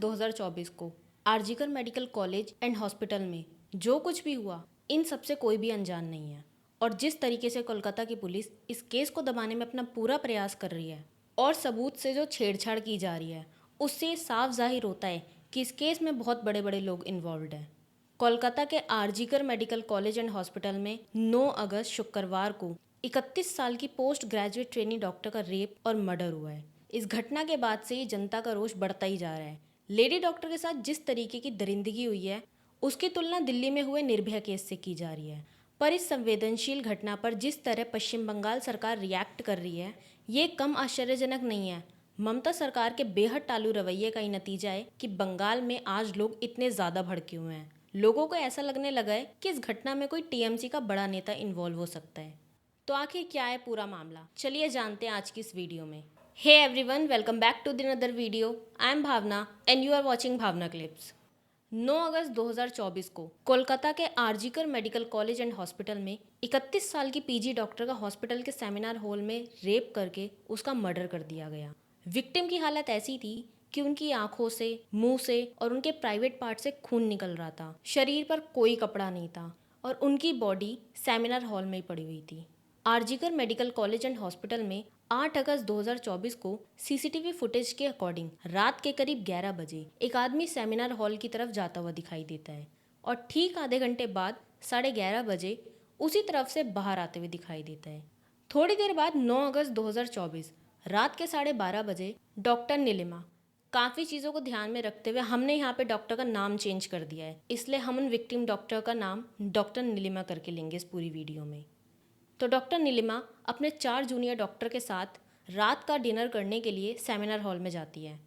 2024 को RG Kar medical college and hospital में जो कुछ भी हुआ, इन सबसे कोई भी अनजान नहीं है। और जिस तरीके से कोलकाता की पुलिस इस केस को दबाने में अपना पूरा प्रयास कर रही है और सबूत से जो छेड़छाड़ की जा रही है, उससे ये साफ जाहिर होता है कि इस केस में बहुत बड़े बड़े लोग इन्वॉल्व हैं। कोलकाता के RG Kar medical college and hospital में 9 अगस्त शुक्रवार को 31 साल की पोस्ट ग्रेजुएट ट्रेनी डॉक्टर का रेप और मर्डर हुआ है। इस घटना के बाद से ही जनता का रोष बढ़ता ही जा रहा है। लेडी डॉक्टर के साथ जिस तरीके की दरिंदगी हुई है, उसकी तुलना दिल्ली में हुए निर्भया केस से की जा रही है। पर इस संवेदनशील घटना पर जिस तरह पश्चिम बंगाल सरकार रिएक्ट कर रही है, ये कम आश्चर्यजनक नहीं है। ममता सरकार के बेहद टालू रवैये का ही नतीजा है कि बंगाल में आज लोग इतने ज़्यादा भड़के हुए हैं। लोगों को ऐसा लगने लगा है कि इस घटना में कोई टीएमसी का बड़ा नेता इन्वॉल्व हो सकता है। तो आखिर क्या है पूरा मामला, चलिए जानते हैं आज की इस वीडियो में। Hey everyone, welcome back to the another video. I am Bhavna and you are watching Bhavna clips. 9 अगस्त 2024 को कोलकाता के RG Kar medical college and hospital में 31 साल की पीजी डॉक्टर का हॉस्पिटल के सेमिनार हॉल में रेप करके उसका मर्डर कर दिया गया। विक्टिम की हालत ऐसी थी कि उनकी आंखों से, मुंह से और उनके प्राइवेट पार्ट से खून निकल रहा था। शरीर पर कोई कपड़ा नहीं था और उनकी बॉडी सेमिनार हॉल में ही पड़ी हुई थी। RG Kar medical college and hospital में 8 अगस्त 2024 को सीसीटीवी फुटेज के अकॉर्डिंग रात के करीब 11 बजे एक आदमी सेमिनार हॉल की तरफ जाता हुआ दिखाई देता है और ठीक आधे घंटे बाद 11:30 बजे उसी तरफ से बाहर आते हुए दिखाई देता है। थोड़ी देर बाद 9 अगस्त 2024 रात के 12:30 बजे डॉक्टर नीलिमा, काफ़ी चीज़ों को ध्यान में रखते हुए हमने यहाँ पे डॉक्टर का नाम चेंज कर दिया है, इसलिए हम उन विक्टिम डॉक्टर का नाम डॉक्टर नीलिमा करके लेंगे इस पूरी वीडियो में। तो डॉक्टर नीलिमा अपने 4 जूनियर डॉक्टर के साथ रात का डिनर करने के लिए सेमिनार हॉल में जाती है।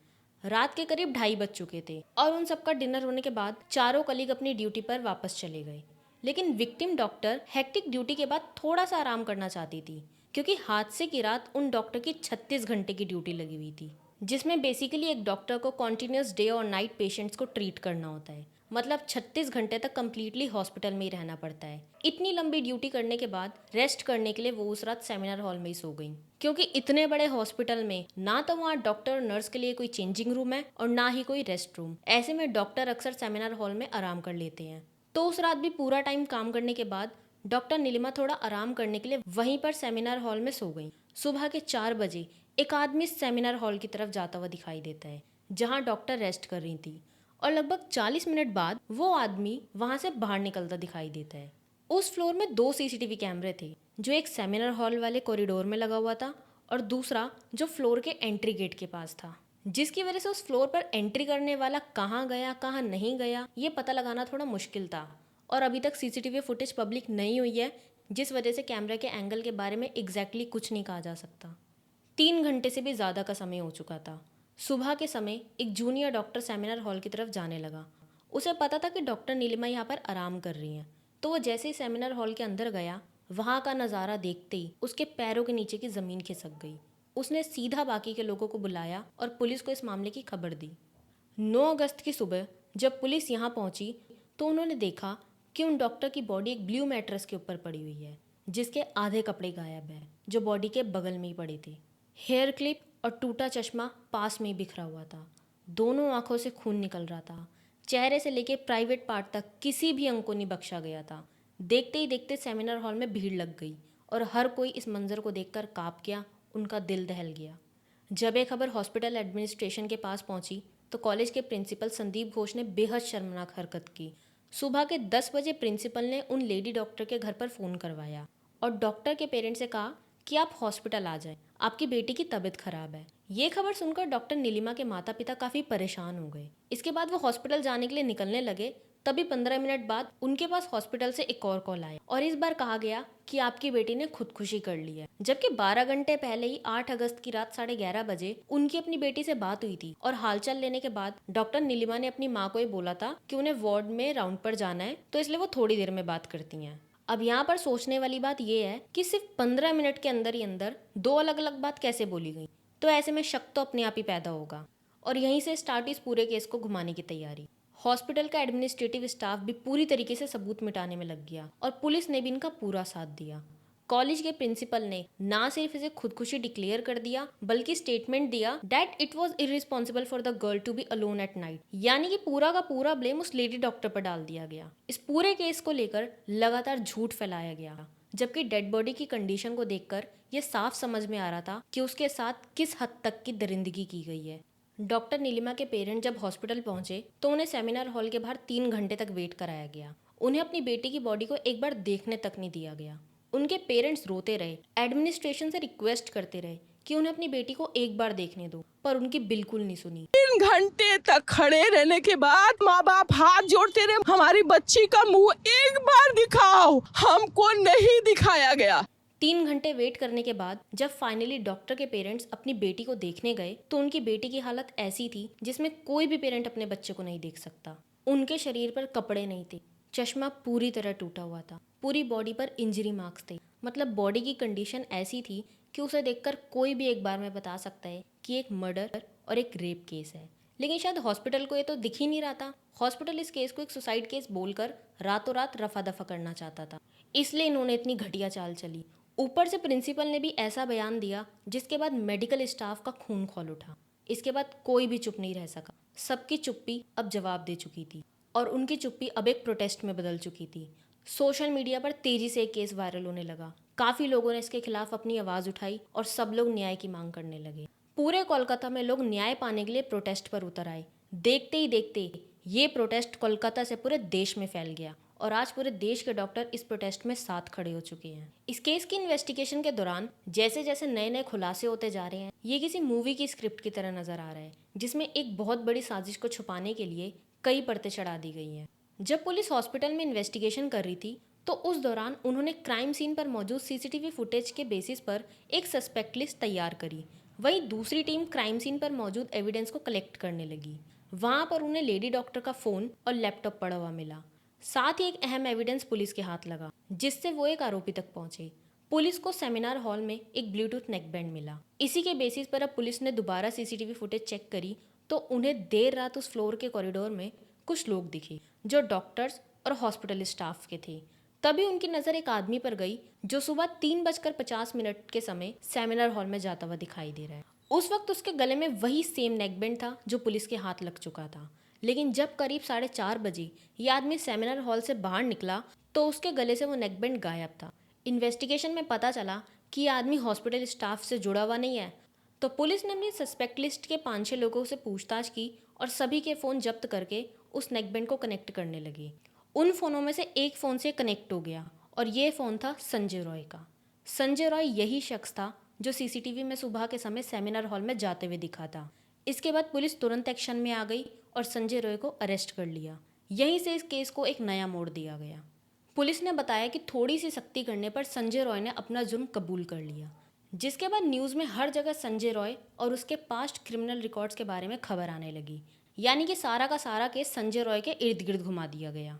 रात के करीब 2:30 बज चुके थे और उन सबका डिनर होने के बाद चारों कलीग अपनी ड्यूटी पर वापस चले गए। लेकिन विक्टिम डॉक्टर हेक्टिक ड्यूटी के बाद थोड़ा सा आराम करना चाहती थी, क्योंकि हादसे की रात उन डॉक्टर की 36 घंटे की ड्यूटी लगी हुई थी, जिसमें बेसिकली एक डॉक्टर को कॉन्टिन्यूस डे और नाइट पेशेंट्स को ट्रीट करना होता है। मतलब 36 घंटे तक कंप्लीटली हॉस्पिटल में ही रहना पड़ता है। इतनी लंबी ड्यूटी करने के बाद रेस्ट करने के लिए वो उस रात सेमिनार हॉल में ही सो गई, क्योंकि इतने बड़े हॉस्पिटल में ना तो वहाँ डॉक्टर और नर्स के लिए कोई चेंजिंग रूम है और ना ही कोई रेस्ट रूम। ऐसे में डॉक्टर अक्सर सेमिनार हॉल में आराम कर लेते हैं। तो उस रात भी पूरा टाइम काम करने के बाद डॉक्टर नीलिमा थोड़ा आराम करने के लिए वहीं पर सेमिनार हॉल में सो गई। सुबह के 4 बजे एक आदमी सेमिनार हॉल की तरफ जाता हुआ दिखाई देता है, जहाँ डॉक्टर रेस्ट कर रही थी, और लगभग 40 मिनट बाद वो आदमी वहां से बाहर निकलता दिखाई देता है। उस फ्लोर में 2 सीसीटीवी कैमरे थे, जो एक सेमिनार हॉल वाले कॉरिडोर में लगा हुआ था और दूसरा जो फ्लोर के एंट्री गेट के पास था, जिसकी वजह से उस फ्लोर पर एंट्री करने वाला कहाँ गया कहाँ नहीं गया ये पता लगाना थोड़ा मुश्किल था। और अभी तक सीसीटीवी फुटेज पब्लिक नहीं हुई है, जिस वजह से कैमरे के एंगल के बारे में एग्जैक्टली कुछ नहीं कहा जा सकता। 3 घंटे से भी ज़्यादा का समय हो चुका था। सुबह के समय एक जूनियर डॉक्टर सेमिनार हॉल की तरफ जाने लगा। उसे पता था कि डॉक्टर नीलिमा यहाँ पर आराम कर रही हैं, तो वो जैसे ही सेमिनार हॉल के अंदर गया, वहाँ का नज़ारा देखते ही उसके पैरों के नीचे की ज़मीन खिसक गई। उसने सीधा बाकी के लोगों को बुलाया और पुलिस को इस मामले की खबर दी। 9 अगस्त की सुबह जब पुलिस यहाँ पहुँची तो उन्होंने देखा कि उन डॉक्टर की बॉडी एक ब्लू मैट्रेस के ऊपर पड़ी हुई है, जिसके आधे कपड़े गायब है, जो बॉडी के बगल में ही पड़े थे। हेयर क्लिप और टूटा चश्मा पास में ही बिखरा हुआ था। दोनों आंखों से खून निकल रहा था। चेहरे से लेके प्राइवेट पार्ट तक किसी भी अंग को नहीं बख्शा गया था। देखते ही देखते सेमिनार हॉल में भीड़ लग गई और हर कोई इस मंजर को देखकर काँप गया, उनका दिल दहल गया। जब ये खबर हॉस्पिटल एडमिनिस्ट्रेशन के पास पहुंची तो कॉलेज के प्रिंसिपल संदीप घोष ने बेहद शर्मनाक हरकत की। सुबह के 10 बजे प्रिंसिपल ने उन लेडी डॉक्टर के घर पर फ़ोन करवाया और डॉक्टर के पेरेंट्स से कहा कि आप हॉस्पिटल आ जाएं, आपकी बेटी की तबीयत खराब है। ये खबर सुनकर डॉक्टर नीलिमा के माता पिता काफ़ी परेशान हो गए। इसके बाद वो हॉस्पिटल जाने के लिए निकलने लगे, तभी 15 मिनट बाद उनके पास हॉस्पिटल से एक और कॉल आया और इस बार कहा गया कि आपकी बेटी ने खुदकुशी कर ली है। जबकि 12 घंटे पहले ही 8 अगस्त की रात 11:30 बजे उनकी अपनी बेटी से बात हुई थी और हालचाल लेने के बाद डॉक्टर नीलिमा ने अपनी माँ को ये बोला था कि उन्हें वार्ड में राउंड पर जाना है, तो इसलिए वो थोड़ी देर में बात करती हैं। अब यहाँ पर सोचने वाली बात यह है कि सिर्फ 15 मिनट के अंदर ही अंदर 2 अलग अलग बात कैसे बोली गई, तो ऐसे में शक तो अपने आप ही पैदा होगा। और यहीं से स्टार्ट इस पूरे केस को घुमाने की तैयारी। हॉस्पिटल का एडमिनिस्ट्रेटिव स्टाफ भी पूरी तरीके से सबूत मिटाने में लग गया और पुलिस ने भी इनका पूरा साथ दिया। कॉलेज के प्रिंसिपल ने ना सिर्फ इसे खुदकुशी डिक्लेयर कर दिया बल्कि स्टेटमेंट दिया that it was irresponsible for the girl to be alone at night. यानी कि पूरा का पूरा ब्लेम उस लेडी डॉक्टर पर डाल दिया गया। इस पूरे केस को लेकर लगातार झूठ फैलाया गया, जबकि डेड बॉडी की कंडीशन को देखकर यह साफ समझ में आ रहा था कि उसके साथ किस हद तक की दरिंदगी की गई है। डॉक्टर नीलिमा के पेरेंट जब हॉस्पिटल पहुंचे तो उन्हें सेमिनार हॉल के बाहर 3 घंटे तक वेट कराया गया। उन्हें अपनी बेटी की बॉडी को एक बार देखने तक नहीं दिया गया। उनके पेरेंट्स रोते रहे, एडमिनिस्ट्रेशन से रिक्वेस्ट करते रहे कि उन्हें अपनी बेटी को एक बार देखने दो, पर उनकी बिल्कुल नहीं सुनी। 3 घंटे तक खड़े रहने के बाद माँ बाप हाथ जोड़ते रहे, हमारी बच्ची का मुंह एक बार दिखाओ, हमको नहीं दिखाया गया। 3 घंटे वेट करने के बाद जब फाइनली डॉक्टर के पेरेंट्स अपनी बेटी को देखने गए तो उनकी बेटी की हालत ऐसी थी जिसमें कोई भी पेरेंट अपने बच्चे को नहीं देख सकता। उनके शरीर पर कपड़े नहीं थे, चश्मा पूरी तरह टूटा हुआ था, पूरी बॉडी पर इंजरी मार्क्स थे। मतलब बॉडी की कंडीशन ऐसी थी कि उसे देखकर कोई भी एक बार में बता सकता है कि एक मर्डर और एक रेप केस है। लेकिन शायद हॉस्पिटल को ये तो दिख ही नहीं रहा था। हॉस्पिटल इस केस को एक सुसाइड केस बोलकर रातों रात रफा दफा करना चाहता था, इसलिए इन्होंने इतनी घटिया चाल चली। ऊपर से प्रिंसिपल ने भी ऐसा बयान दिया जिसके बाद मेडिकल स्टाफ का खून खौल उठा। इसके बाद कोई भी चुप नहीं रह सका। सबकी चुप्पी अब जवाब दे चुकी थी और उनकी चुप्पी अब एक प्रोटेस्ट में बदल चुकी थी। सोशल मीडिया पर तेजी से एक केस वायरल होने लगा। काफी लोगों ने इसके खिलाफ अपनी आवाज उठाई और सब लोग न्याय की मांग करने लगे। पूरे कोलकाता में लोग न्याय पाने के लिए प्रोटेस्ट पर उतर आए। देखते ही देखते ये प्रोटेस्ट कोलकाता से पूरे देश में फैल गया और आज पूरे देश के डॉक्टर इस प्रोटेस्ट में साथ खड़े हो चुके हैं। इस केस की इन्वेस्टिगेशन के दौरान जैसे जैसे नए नए खुलासे होते जा रहे हैं, ये किसी मूवी की स्क्रिप्ट की तरह नजर आ रहा है जिसमें एक बहुत बड़ी साजिश को छुपाने के लिए कई परतें चढ़ा दी गई हैं। जब पुलिस हॉस्पिटल में इन्वेस्टिगेशन कर रही थी तो उस दौरान उन्होंने क्राइम सीन पर मौजूद सीसीटीवी फुटेज के बेसिस पर एक सस्पेक्ट लिस्ट तैयार करी। वहीं दूसरी टीम क्राइम सीन पर मौजूद एविडेंस को कलेक्ट करने लगी। वहां पर उन्हें लेडी डॉक्टर का फोन और लैपटॉप पड़ा हुआ मिला। साथ ही एक अहम एविडेंस पुलिस के हाथ लगा जिससे वो एक आरोपी तक पहुंचे। पुलिस को सेमिनार हॉल में एक ब्लूटूथ नेकबैंड मिला। इसी के बेसिस पर अब पुलिस ने दोबारा सीसीटीवी फुटेज चेक करी तो उन्हें देर रात उस फ्लोर के कॉरिडोर में कुछ लोग दिखे जो डॉक्टर्स और हॉस्पिटल स्टाफ के थे। तभी उनकी नज़र एक आदमी पर गई जो सुबह 3:50 के समय सेमिनार हॉल में जाता हुआ दिखाई दे रहा है। उस वक्त उसके गले में वही सेम नेकबैंड था जो पुलिस के हाथ लग चुका था। लेकिन जब करीब 4:30 ये आदमी सेमिनार हॉल से बाहर निकला तो उसके गले से वो नेकबैंड गायब था। इन्वेस्टिगेशन में पता चला कि ये आदमी हॉस्पिटल स्टाफ से जुड़ा हुआ नहीं है। तो पुलिस ने अपनी सस्पेक्ट लिस्ट के 5-6 लोगों से पूछताछ की और सभी के फ़ोन जब्त करके उस नेकबैंड को कनेक्ट करने लगी। उन फ़ोनों में से एक फ़ोन से कनेक्ट हो गया और ये फ़ोन था संजय रॉय का। संजय रॉय यही शख्स था जो सीसीटीवी में सुबह के समय सेमिनार हॉल में जाते हुए दिखा था। इसके बाद पुलिस तुरंत एक्शन में आ गई और संजय रॉय को अरेस्ट कर लिया। यहीं से इस केस को एक नया मोड़ दिया गया। पुलिस ने बताया कि थोड़ी सी सख्ती करने पर संजय रॉय ने अपना जुर्म कबूल कर लिया, जिसके बाद न्यूज़ में हर जगह संजय रॉय और उसके पास्ट क्रिमिनल रिकॉर्ड्स के बारे में खबर आने लगी। यानी कि सारा का सारा केस संजय रॉय के इर्द गिर्द घुमा दिया गया।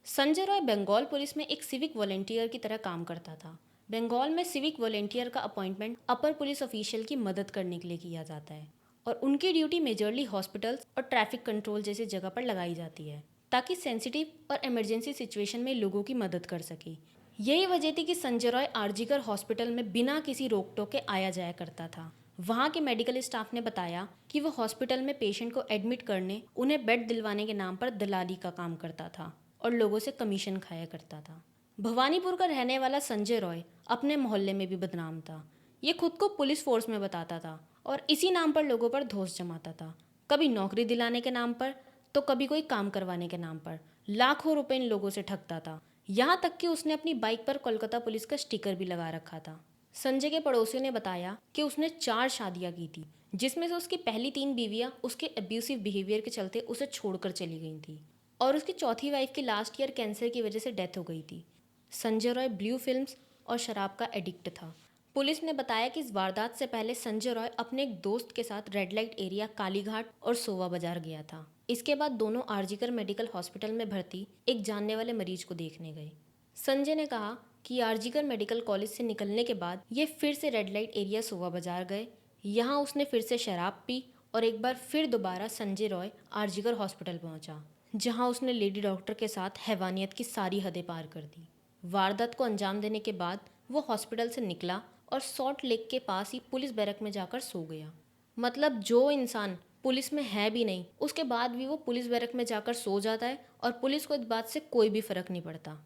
संजय रॉय बंगाल पुलिस में एक सिविक वॉलंटियर की तरह काम करता था। बंगाल में सिविक वॉलंटियर का अपॉइंटमेंट अपर पुलिस ऑफिशियल की मदद करने के लिए किया जाता है और उनकी ड्यूटी मेजरली हॉस्पिटल्स और ट्रैफिक कंट्रोल जैसी जगह पर लगाई जाती है ताकि सेंसिटिव और इमरजेंसी सिचुएशन में लोगों की मदद कर सके। यही वजह थी कि संजय रॉय आरजीकर हॉस्पिटल में बिना किसी रोक टोक के आया जाया करता था। वहाँ के मेडिकल स्टाफ ने बताया कि वो हॉस्पिटल में पेशेंट को एडमिट करने, उन्हें बेड दिलवाने के नाम पर दलाली का काम करता था और लोगों से कमीशन खाया करता था। भवानीपुर का रहने वाला संजय रॉय अपने मोहल्ले में भी बदनाम था। ये खुद को पुलिस फोर्स में बताता था और इसी नाम पर लोगों पर धौंस जमाता था। कभी नौकरी दिलाने के नाम पर तो कभी कोई काम करवाने के नाम पर लाखों रुपए इन लोगों से ठगता था। यहाँ तक कि उसने अपनी बाइक पर कोलकाता पुलिस का स्टिकर भी लगा रखा था। संजय के पड़ोसियों ने बताया कि उसने 4 शादियाँ की थी, जिसमें से उसकी पहली 3 बीवियाँ उसके अब्यूसिव बिहेवियर के चलते उसे छोड़कर चली गई थी और उसकी चौथी वाइफ की लास्ट ईयर कैंसर की वजह से डेथ हो गई थी। संजय रॉय ब्लू फिल्म्स और शराब का एडिक्ट था। पुलिस ने बताया कि इस वारदात से पहले संजय रॉय अपने एक दोस्त के साथ रेड लाइट एरिया कालीघाट और सोवा बाजार गया था। इसके बाद दोनों आरजीकर मेडिकल हॉस्पिटल में भर्ती एक जानने वाले मरीज को देखने गए। संजय ने कहा कि आरजीकर मेडिकल कॉलेज से निकलने के बाद ये फिर से रेड लाइट एरिया सोवा बाजार गए। यहाँ उसने फिर से शराब पी और एक बार फिर दोबारा संजय रॉय आरजीकर हॉस्पिटल पहुंचा, जहां उसने लेडी डॉक्टर के साथ हैवानियत की सारी हदें पार कर दी। वारदात को अंजाम देने के बाद वो हॉस्पिटल से निकला और सॉल्ट लेक के पास ही पुलिस बैरक में जाकर सो गया। मतलब जो इंसान पुलिस में है भी नहीं, उसके बाद भी वो पुलिस बैरक में जाकर सो जाता है और पुलिस को इस बात से कोई भी फर्क नहीं पड़ता।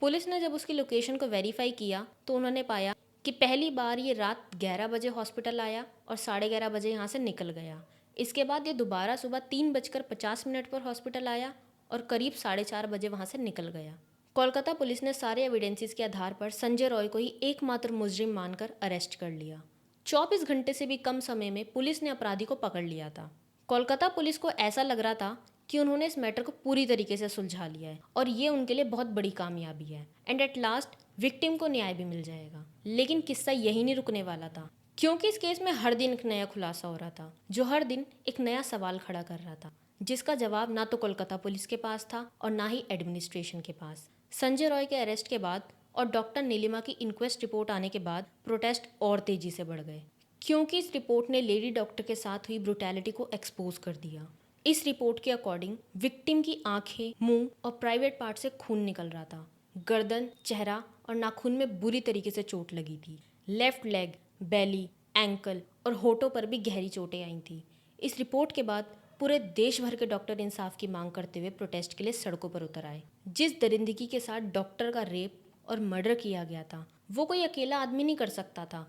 पुलिस ने जब उसकी लोकेशन को वेरीफाई किया तो उन्होंने पाया कि पहली बार ये रात 11 बजे हॉस्पिटल आया और 11:30 बजे यहाँ से निकल गया। इसके बाद ये दोबारा सुबह 3:50 पर हॉस्पिटल आया और करीब 4:30 बजे वहाँ से निकल गया। कोलकाता पुलिस ने सारे एविडेंसेस के आधार पर संजय रॉय को ही एकमात्र मुजरिम मानकर अरेस्ट कर लिया। 24 घंटे से भी कम समय में पुलिस ने अपराधी को पकड़ लिया था। कोलकाता पुलिस को ऐसा लग रहा था कि उन्होंने इस मैटर को पूरी तरीके से सुलझा लिया है और ये उनके लिए बहुत बड़ी कामयाबी है एंड एट लास्ट विक्टिम को न्याय भी मिल जाएगा। लेकिन किस्सा यही नहीं रुकने वाला था, क्योंकि इस केस में हर दिन एक नया खुलासा हो रहा था, जो हर दिन एक नया सवाल खड़ा कर रहा था, जिसका जवाब ना तो कोलकाता पुलिस के पास था और ना ही एडमिनिस्ट्रेशन के पास। संजय रॉय के अरेस्ट के बाद और डॉक्टर नीलिमा की इंक्वेस्ट रिपोर्ट आने के बाद प्रोटेस्ट और तेजी से बढ़ गए, क्योंकि इस रिपोर्ट ने लेडी डॉक्टर के साथ हुई ब्रुटैलिटी को एक्सपोज कर दिया। इस रिपोर्ट के अकॉर्डिंग विक्टिम की आंखें, मुंह और प्राइवेट पार्ट से खून निकल रहा था। गर्दन, चेहरा और नाखून में बुरी तरीके से चोट लगी थी। लेफ्ट लेग, बेली, एंकल और होठों पर भी गहरी चोटें आई थी। इस रिपोर्ट के बाद पूरे देश भर के डॉक्टर इंसाफ की मांग करते हुए प्रोटेस्ट के लिए सड़कों पर उतर आए। जिस दरिंदगी के साथ डॉक्टर का रेप और मर्डर किया गया था, वो कोई अकेला आदमी नहीं कर सकता था।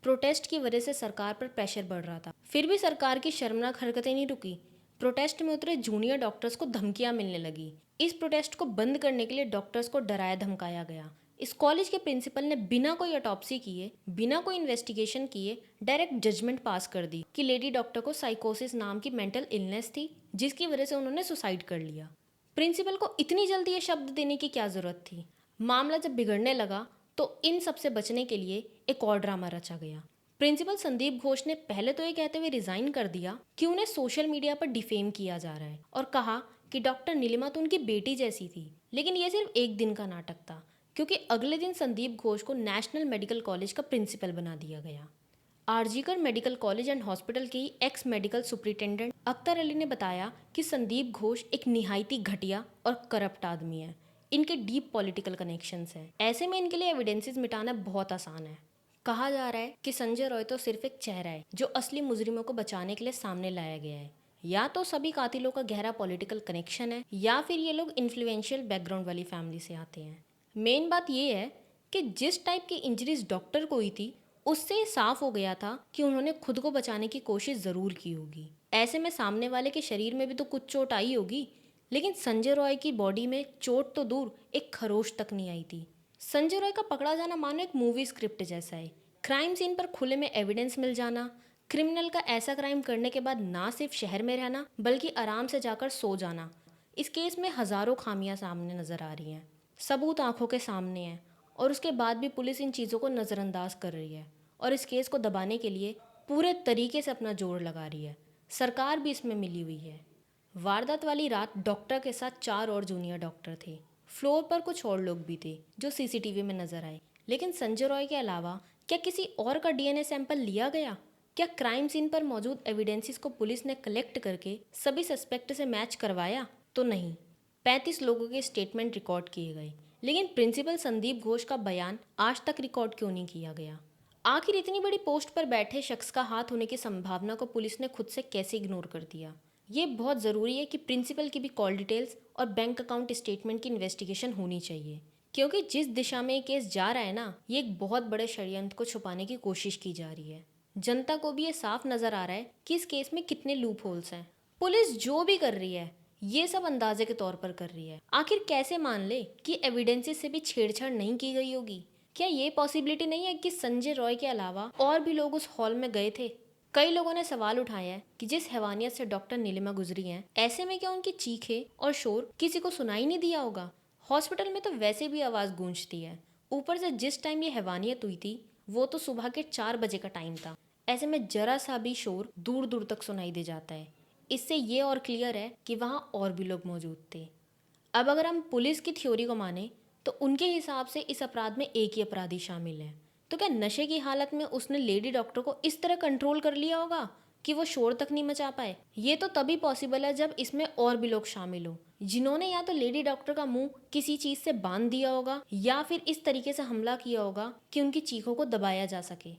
प्रोटेस्ट की वजह से सरकार पर प्रेशर बढ़ रहा था, फिर भी सरकार की शर्मनाक हरकतें नहीं रुकी। प्रोटेस्ट में उतरे जूनियर डॉक्टर्स को धमकियां मिलने लगी। इस प्रोटेस्ट को बंद करने के लिए डॉक्टर्स को डराया धमकाया गया। इस कॉलेज के प्रिंसिपल ने बिना कोई ऑटोप्सी किए, बिना कोई इन्वेस्टिगेशन किए डायरेक्ट जजमेंट पास कर दी कि लेडी डॉक्टर को साइकोसिस नाम की मेंटल इलनेस थी, जिसकी वजह से उन्होंने सुसाइड कर लिया। प्रिंसिपल को इतनी जल्दी ये शब्द देने की क्या जरूरत थी? मामला जब बिगड़ने लगा तो इन सब से बचने के लिए एक और ड्रामा रचा गया। प्रिंसिपल संदीप घोष ने पहले तो ये कहते हुए रिजाइन कर दिया कि उन्हें सोशल मीडिया पर डिफेम किया जा रहा है और कहा कि डॉक्टर नीलिमा तो उनकी बेटी जैसी थी। लेकिन ये सिर्फ एक दिन का नाटक था, क्योंकि अगले दिन संदीप घोष को नेशनल मेडिकल कॉलेज का प्रिंसिपल बना दिया गया। R G Kar medical college and hospital के ही ex medical superintendent Akhtar Ali ने बताया कि संदीप घोष एक निहायती घटिया और करप्ट आदमी है। इनके डीप पॉलिटिकल कनेक्शंस हैं। ऐसे में इनके लिए एविडेंसेस मिटाना बहुत आसान है। कहा जा रहा है कि संजय रॉय तो सिर्फ एक चेहरा है जो असली मुजरिमों को बचाने के लिए सामने लाया गया है। या तो सभी कातिलों का गहरा पॉलिटिकल कनेक्शन है, या फिर ये लोग इन्फ्लुएंशियल बैकग्राउंड वाली फैमिली से आते हैं। मेन बात ये है कि जिस टाइप की इंजरीज डॉक्टर को हुई थी, उससे साफ हो गया था कि उन्होंने खुद को बचाने की कोशिश जरूर की होगी। ऐसे में सामने वाले के शरीर में भी तो कुछ चोट आई होगी, लेकिन संजय रॉय की बॉडी में चोट तो दूर, एक खरोश तक नहीं आई थी। संजय रॉय का पकड़ा जाना मानो एक मूवी स्क्रिप्ट जैसा है। क्राइम सीन पर खुले में एविडेंस मिल जाना, क्रिमिनल का ऐसा क्राइम करने के बाद ना सिर्फ शहर में रहना बल्कि आराम से जाकर सो जाना। इस केस में हजारों खामियां सामने नजर आ रही हैं, सबूत आंखों के सामने है, और उसके बाद भी पुलिस इन चीज़ों को नज़रअंदाज कर रही है और इस केस को दबाने के लिए पूरे तरीके से अपना जोर लगा रही है। सरकार भी इसमें मिली हुई है। वारदात वाली रात डॉक्टर के साथ 4 और जूनियर डॉक्टर थे। फ्लोर पर कुछ और लोग भी थे जो सीसीटीवी में नजर आए। लेकिन संजय रॉय के अलावा क्या किसी और का डीएनए सैंपल लिया गया? क्या क्राइम सीन पर मौजूद एविडेंसेस को पुलिस ने कलेक्ट करके सभी सस्पेक्ट से मैच करवाया? तो नहीं। 35 लोगों के स्टेटमेंट रिकॉर्ड किए गए, लेकिन प्रिंसिपल संदीप घोष का बयान आज तक रिकॉर्ड क्यों नहीं किया गया? आखिर इतनी बड़ी पोस्ट पर बैठे शख्स का हाथ होने की संभावना को पुलिस ने खुद से कैसे इग्नोर कर दिया? ये बहुत ज़रूरी है कि प्रिंसिपल की भी कॉल डिटेल्स और बैंक अकाउंट स्टेटमेंट की इन्वेस्टिगेशन होनी चाहिए, क्योंकि जिस दिशा में ये केस जा रहा है ना, ये एक बहुत बड़े षड्यंत्र को छुपाने की कोशिश की जा रही है। जनता को भी ये साफ नजर आ रहा है कि इस केस में कितने लूप होल्स हैं। पुलिस जो भी कर रही है ये सब अंदाजे के तौर पर कर रही है। आखिर कैसे मान ले कि एविडेंसेस से भी छेड़छाड़ नहीं की गई होगी? क्या ये पॉसिबिलिटी नहीं है कि संजय रॉय के अलावा और भी लोग उस हॉल में गए थे? कई लोगों ने सवाल उठाया है कि जिस हैवानियत से डॉक्टर नीलिमा गुजरी हैं, ऐसे में क्या उनकी चीखें और शोर किसी को सुनाई नहीं दिया होगा? हॉस्पिटल में तो वैसे भी आवाज़ गूंजती है, ऊपर से जिस टाइम ये हैवानियत हुई थी वो तो सुबह के 4 बजे का टाइम था। ऐसे में जरा सा भी शोर दूर दूर तक सुनाई दे जाता है। इससे ये और क्लियर है कि वहाँ और भी लोग मौजूद थे। अब अगर हम पुलिस की थ्योरी को माने तो उनके हिसाब से इस अपराध में एक ही अपराधी शामिल है। तो क्या नशे की हालत में उसने लेडी डॉक्टर को इस तरह कंट्रोल कर लिया होगा कि वो शोर तक नहीं मचा पाए? ये तो तभी पॉसिबल है जब इसमें और भी लोग शामिल हो, जिन्होंने या तो लेडी डॉक्टर का मुंह किसी चीज से बांध दिया होगा या फिर इस तरीके से हमला किया होगा कि उनकी चीखों को दबाया जा सके।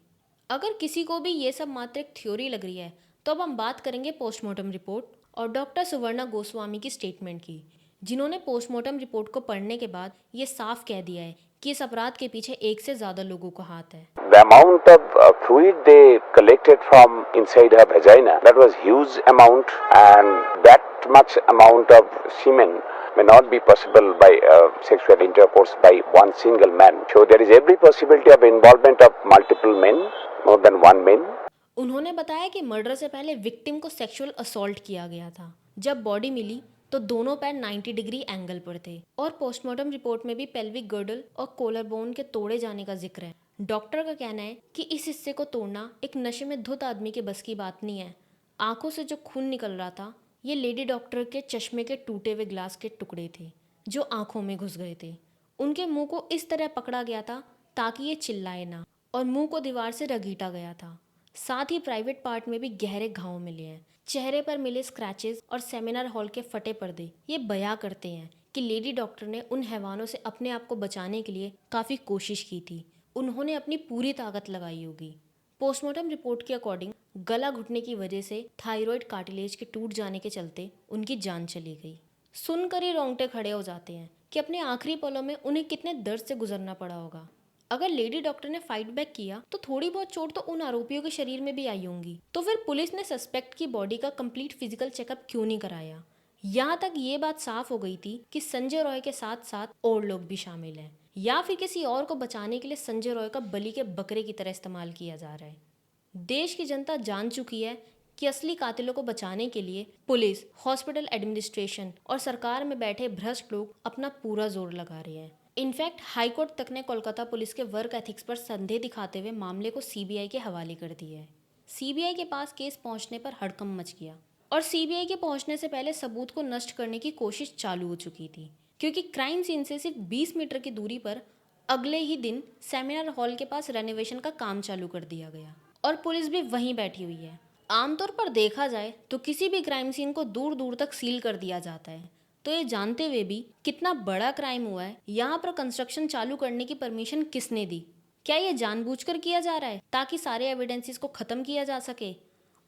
अगर किसी को भी ये सब मात्र एक थ्योरी लग रही है तो अब हम बात करेंगे पोस्टमार्टम रिपोर्ट और डॉक्टर सुवर्णा गोस्वामी की स्टेटमेंट की, जिन्होंने पोस्टमार्टम रिपोर्ट को पढ़ने के बाद ये साफ कह दिया है कि इस अपराध के पीछे एक से ज्यादा लोगों का हाथ है। The amount of fluid they collected from inside her vagina, that was huge amount, and that much amount of semen may not be possible by sexual intercourse by one single man. So there is every possibility of involvement of multiple men, more than one man. उन्होंने बताया कि murder से पहले victim को sexual assault किया गया था। जब बॉडी मिली तो दोनों पैर 90 डिग्री एंगल पर थे और पोस्टमार्टम रिपोर्ट में भी पेल्विक गर्डल और कोलर बोन के तोड़े जाने का जिक्र है। डॉक्टर का कहना है कि इस हिस्से को तोड़ना एक नशे में धुत आदमी के बस की बात नहीं है। आंखों से जो खून निकल रहा था ये लेडी डॉक्टर के चश्मे के टूटे हुए ग्लास के टुकड़े थे जो आंखों में घुस गए थे। उनके मुंह को इस तरह पकड़ा गया था ताकि ये चिल्लाए ना और मुंह को दीवार से रगीटा गया था। साथ ही प्राइवेट पार्ट में भी गहरे घाव मिले हैं। चेहरे पर मिले स्क्रैचेस और सेमिनार हॉल के फटे पर्दे ये बयां करते हैं कि लेडी डॉक्टर ने उन हैवानों से अपने आप को बचाने के लिए काफ़ी कोशिश की थी। उन्होंने अपनी पूरी ताकत लगाई होगी। पोस्टमार्टम रिपोर्ट के अकॉर्डिंग गला घुटने की वजह से थायराइड कार्टिलेज के टूट जाने के चलते उनकी जान चली गई। सुनकर ही रोंगटे खड़े हो जाते हैं कि अपने आखिरी पलों में उन्हें कितने दर्द से गुजरना पड़ा होगा। अगर लेडी डॉक्टर ने फाइट बैक किया तो थोड़ी बहुत चोट तो उन आरोपियों के शरीर में भी आई होंगी। तो फिर पुलिस ने सस्पेक्ट की बॉडी का कंप्लीट फिजिकल चेकअप क्यों नहीं कराया? यहाँ तक ये बात साफ हो गई थी कि संजय रॉय के साथ साथ और लोग भी शामिल हैं या फिर किसी और को बचाने के लिए संजय रॉय का बलि के बकरे की तरह इस्तेमाल किया जा रहा है। देश की जनता जान चुकी है कि असली कातिलों को बचाने के लिए पुलिस, हॉस्पिटल एडमिनिस्ट्रेशन और सरकार में बैठे भ्रष्ट लोग अपना पूरा जोर लगा रहे हैं। इनफैक्ट हाईकोर्ट तक ने कोलकाता पुलिस के वर्क एथिक्स पर संदेह दिखाते हुए मामले को सीबीआई के हवाले कर दिया है। सीबीआई के पास केस पहुंचने पर हड़कंप मच गया और सीबीआई के पहुंचने से पहले सबूत को नष्ट करने की कोशिश चालू हो चुकी थी, क्योंकि क्राइम सीन से सिर्फ 20 मीटर की दूरी पर अगले ही दिन सेमिनार हॉल के पास रेनोवेशन का काम चालू कर दिया गया और पुलिस भी वहीं बैठी हुई है। आमतौर पर देखा जाए तो किसी भी क्राइम सीन को दूर दूर तक सील कर दिया जाता है, तो ये जानते हुए भी कितना बड़ा क्राइम हुआ है यहाँ पर कंस्ट्रक्शन चालू करने की परमिशन किसने दी? क्या ये जानबूझकर किया जा रहा है ताकि सारे एविडेंसेस को खत्म किया जा सके?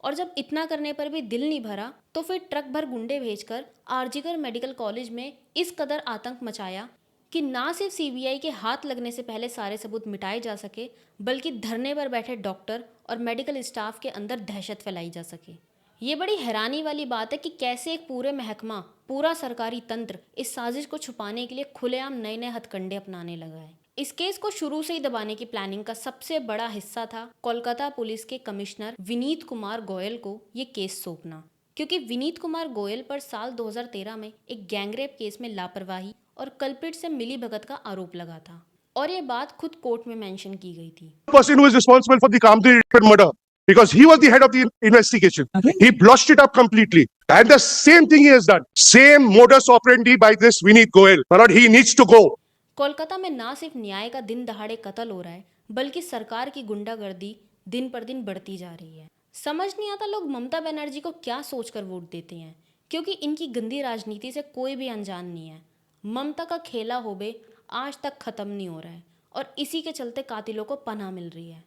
और जब इतना करने पर भी दिल नहीं भरा तो फिर ट्रक भर गुंडे भेजकर आरजीकर मेडिकल कॉलेज में इस कदर आतंक मचाया कि ना सिर्फ सीबीआई के हाथ लगने से पहले सारे सबूत मिटाए जा सके, बल्कि धरने पर बैठे डॉक्टर और मेडिकल स्टाफ के अंदर दहशत फैलाई जा सके। ये बड़ी हैरानी वाली बात है कि कैसे एक पूरे महकमा, पूरा सरकारी तंत्र इस साजिश को छुपाने के लिए खुलेआम नए नए हथकंडे अपनाने लगा है। इस केस को शुरू से ही दबाने की प्लानिंग का सबसे बड़ा हिस्सा था कोलकाता पुलिस के कमिश्नर विनीत कुमार गोयल को ये केस सौंपना, क्योंकि विनीत कुमार गोयल पर साल 2013 में एक गैंगरेप केस में लापरवाही और कल्प्रिट से मिलीभगत का आरोप लगा था और ये बात खुद कोर्ट में मेंशन की गई थी। person who is responsible for the Kamti murder, because he was the head of the investigation. He blotched it up completely. And the same thing he has done. Same modus operandi by this Vineet Goyal. But he needs to go. Kolkata में ना सिर्फ न्याय का दिन दहाड़े कत्ल हो रहा है, बल्कि सरकार की गुंडागर्दी दिन पर दिन बढ़ती जा रही है। समझ नहीं आता लोग ममता बनर्जी को क्या सोचकर वोट देते हैं, क्योंकि इनकी गंदी राजनीति से कोई भी अनजान नहीं है। ममता का खेला होबे आज तक खत्म नहीं हो रहा है और इसी के चलते कातिलों को पनाह मिल रही है।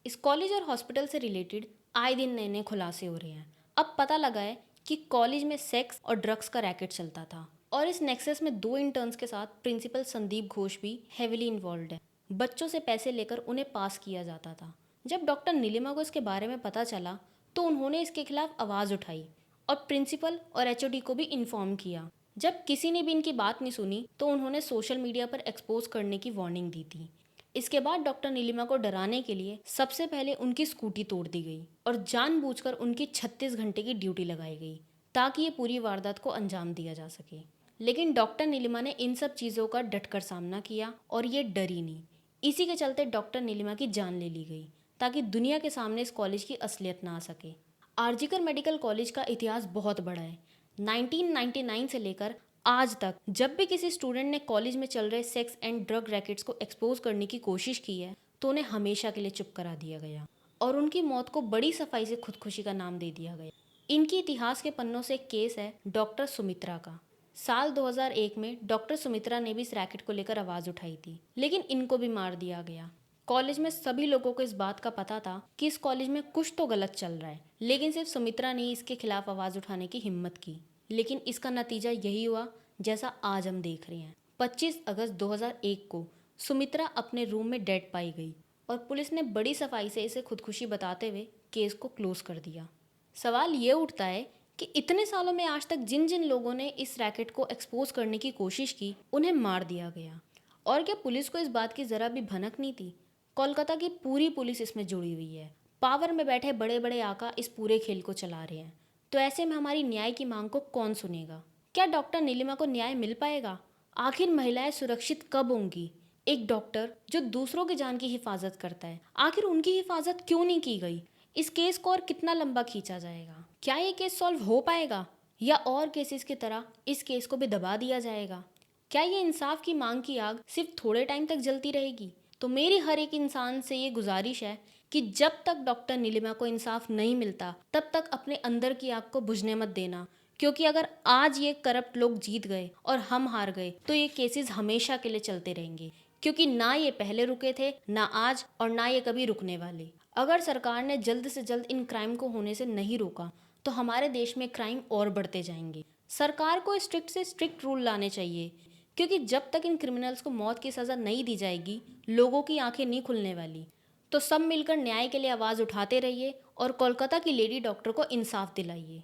इस कॉलेज और हॉस्पिटल से रिलेटेड आए दिन नए नए खुलासे हो रहे हैं। अब पता लगा है कि कॉलेज में सेक्स और ड्रग्स का रैकेट चलता था और इस नेक्सस में 2 इंटर्न्स के साथ प्रिंसिपल संदीप घोष भी हेविली इन्वॉल्व है। बच्चों से पैसे लेकर उन्हें पास किया जाता था। जब डॉक्टर नीलिमा को इसके बारे में पता चला तो उन्होंने इसके खिलाफ आवाज़ उठाई और प्रिंसिपल और एचओडी को भी इन्फॉर्म किया। जब किसी ने भी इनकी बात नहीं सुनी तो उन्होंने सोशल मीडिया पर एक्सपोज करने की वार्निंग दी थी। इसके बाद डॉक्टर नीलिमा को डराने के लिए सबसे पहले उनकी स्कूटी तोड़ दी गई और जानबूझकर उनकी 36 घंटे की ड्यूटी लगाई गई ताकि ये पूरी वारदात को अंजाम दिया जा सके। लेकिन डॉक्टर नीलिमा ने इन सब चीज़ों का डटकर सामना किया और ये डरी नहीं। इसी के चलते डॉक्टर नीलिमा की जान ले ली गई ताकि दुनिया के सामने इस कॉलेज की असलियत ना आ सके। आरजीकर मेडिकल कॉलेज का इतिहास बहुत बड़ा है। 1999 से लेकर आज तक जब भी किसी स्टूडेंट ने कॉलेज में चल रहे सेक्स एंड ड्रग रैकेट्स को एक्सपोज करने की कोशिश की है तो उन्हें हमेशा के लिए चुप करा दिया गया। और उनकी मौत को बड़ी सफाई से खुदकुशी का नाम दे दिया गया। इनकी इतिहास के पन्नों से एक केस है डॉक्टर सुमित्रा का। साल 2001 में डॉक्टर सुमित्रा ने भी इस रैकेट को लेकर आवाज उठाई थी, लेकिन इनको भी मार दिया गया। कॉलेज में सभी लोगों को इस बात का पता था कि इस कॉलेज में कुछ तो गलत चल रहा है, लेकिन सिर्फ सुमित्रा ने इसके खिलाफ आवाज उठाने की हिम्मत की। लेकिन इसका नतीजा यही हुआ जैसा आज हम देख रहे हैं। 25 अगस्त 2001 को सुमित्रा अपने रूम में डेड पाई गई और पुलिस ने बड़ी सफाई से इसे खुदकुशी बताते हुए केस को क्लोज कर दिया। सवाल ये उठता है कि इतने सालों में आज तक जिन जिन लोगों ने इस रैकेट को एक्सपोज करने की कोशिश की, उन्हें मार दिया गया। और क्या पुलिस को इस बात की जरा भी भनक नहीं थी? कोलकाता की पूरी पुलिस इसमें जुड़ी हुई है। पावर में बैठे बड़े बड़े आका इस पूरे खेल को चला रहे हैं। तो ऐसे में हमारी न्याय की मांग को कौन सुनेगा? क्या डॉक्टर नीलिमा को न्याय मिल पाएगा? आखिर महिलाएं सुरक्षित कब होंगी? एक डॉक्टर जो दूसरों की जान की हिफाजत करता है, आखिर उनकी हिफाजत क्यों नहीं की गई? इस केस को और कितना लंबा खींचा जाएगा? क्या ये केस सॉल्व हो पाएगा या और केसेस की तरह इस केस को भी दबा दिया जाएगा? क्या ये इंसाफ की मांग की आग सिर्फ थोड़े टाइम तक जलती रहेगी? तो मेरी हर एक इंसान से ये गुजारिश है कि जब तक डॉक्टर नीलिमा को इंसाफ नहीं मिलता, तब तक अपने अंदर की आग को बुझने मत देना। क्योंकि अगर आज ये करप्ट लोग जीत गए और हम हार गए, तो ये केसेस हमेशा के लिए चलते रहेंगे। क्योंकि ना ये पहले रुके थे, ना आज, और ना ये कभी रुकने वाले। अगर सरकार ने जल्द से जल्द इन क्राइम को होने से नहीं रोका, तो हमारे देश में क्राइम और बढ़ते जाएंगे। सरकार को स्ट्रिक्ट से स्ट्रिक्ट रूल लाने चाहिए, क्योंकि जब तक इन क्रिमिनल्स को मौत की सज़ा नहीं दी जाएगी, लोगों की आंखें नहीं खुलने वाली। तो सब मिलकर न्याय के लिए आवाज़ उठाते रहिए और कोलकाता की लेडी डॉक्टर को इंसाफ दिलाइए।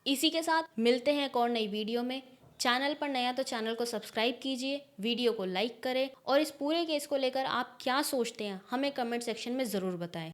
इसी के साथ मिलते हैं एक और नई वीडियो में। चैनल पर नया तो चैनल को सब्सक्राइब कीजिए, वीडियो को लाइक करें और इस पूरे केस को लेकर आप क्या सोचते हैं हमें कमेंट सेक्शन में ज़रूर बताएं।